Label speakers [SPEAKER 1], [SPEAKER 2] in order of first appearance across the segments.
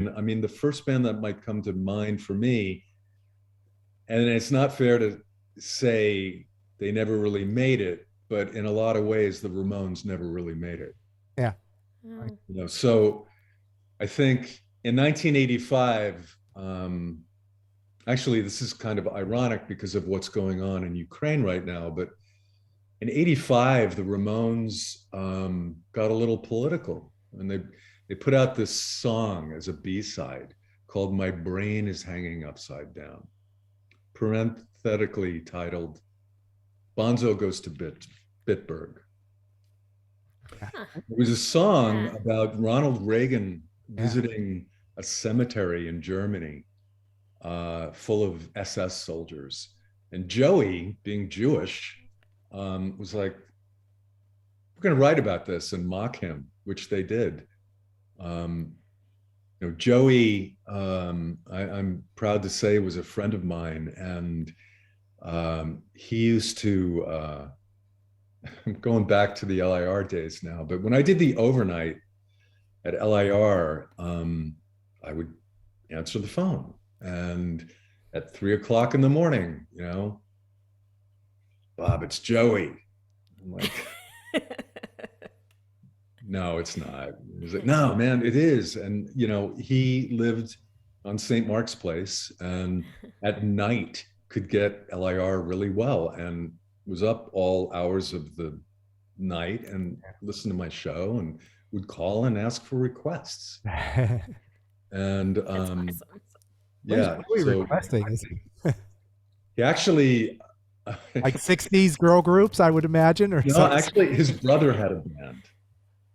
[SPEAKER 1] band, I mean, the first band that might come to mind for me, and it's not fair to say they never really made it, but in a lot of ways, the Ramones never really made it.
[SPEAKER 2] Yeah.
[SPEAKER 3] Oh.
[SPEAKER 1] So I think in 1985, actually, this is kind of ironic because of what's going on in Ukraine right now, but in 85, the Ramones got a little political, and they put out this song as a B-side called My Brain is Hanging Upside Down, parenthetically titled Bonzo Goes to Bitburg.
[SPEAKER 3] Huh.
[SPEAKER 1] It was a song
[SPEAKER 3] Yeah.
[SPEAKER 1] about Ronald Reagan visiting a cemetery in Germany full of SS soldiers. And Joey, being Jewish, was like, we're going to write about this and mock him, which they did. Joey, I'm proud to say, was a friend of mine, and he used to, I'm going back to the LIR days now, but when I did the overnight at LIR, I would answer the phone, and at 3:00 in the morning, Bob, it's Joey. I'm like, no, it's not. He's like, no, man, it is. And, he lived on St. Mark's Place, and at night could get LIR really well, and was up all hours of the night and listened to my show and would call and ask for requests. And
[SPEAKER 3] Awesome.
[SPEAKER 1] yeah,
[SPEAKER 2] so requesting?
[SPEAKER 1] he actually
[SPEAKER 2] like 60s girl groups, I would imagine, or
[SPEAKER 1] actually his brother had a band.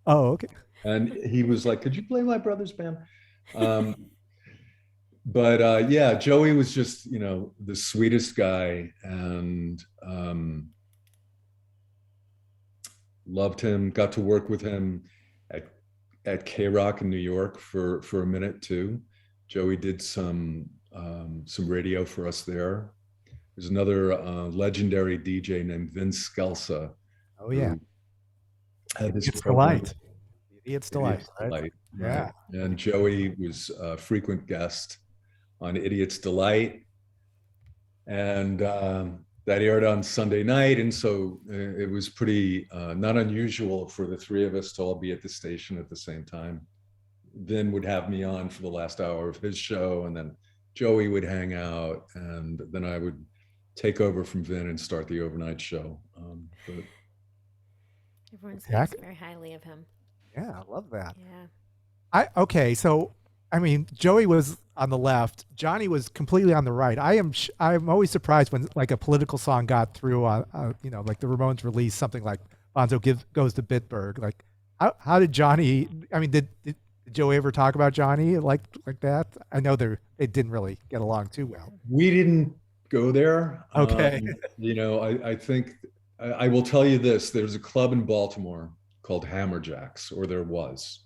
[SPEAKER 2] Oh, okay.
[SPEAKER 1] And he was like, could you play my brother's band? But yeah, Joey was just, the sweetest guy, and loved him, got to work with him at K-Rock in New York for a minute too. Joey did some radio for us there. There's another legendary DJ named Vince Scelsa.
[SPEAKER 2] Oh yeah.
[SPEAKER 1] It's
[SPEAKER 2] Delight. It's Delight.
[SPEAKER 1] Right? Yeah. And Joey was a frequent guest on Idiot's Delight. And that aired on Sunday night. And so it was pretty not unusual for the three of us to all be at the station at the same time. Vin would have me on for the last hour of his show, and then Joey would hang out, and then I would take over from Vin and start the overnight show. But
[SPEAKER 3] everyone speaks very highly of him.
[SPEAKER 2] Yeah, I love that.
[SPEAKER 3] Yeah.
[SPEAKER 2] Okay, so I mean, Joey was on the left, Johnny was completely on the right. I'm always surprised when like a political song got through. Like the Ramones released something like Bonzo Goes to Bitburg. Like, how did Johnny? I mean, did Joey ever talk about Johnny like that? I know they didn't really get along too well.
[SPEAKER 1] We didn't go there.
[SPEAKER 2] Okay.
[SPEAKER 1] I think I will tell you this. There's a club in Baltimore called Hammerjacks, or there was.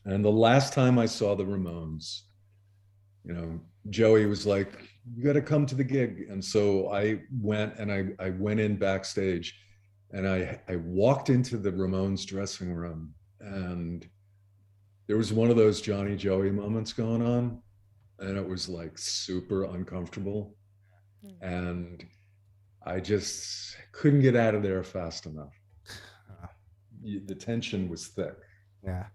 [SPEAKER 1] And the last time I saw the Ramones, Joey was like, you got to come to the gig. And so I went, and I went in backstage, and I walked into the Ramones dressing room, and there was one of those Johnny Joey moments going on, and it was like super uncomfortable. And I just couldn't get out of there fast enough. The tension was thick.
[SPEAKER 2] Yeah.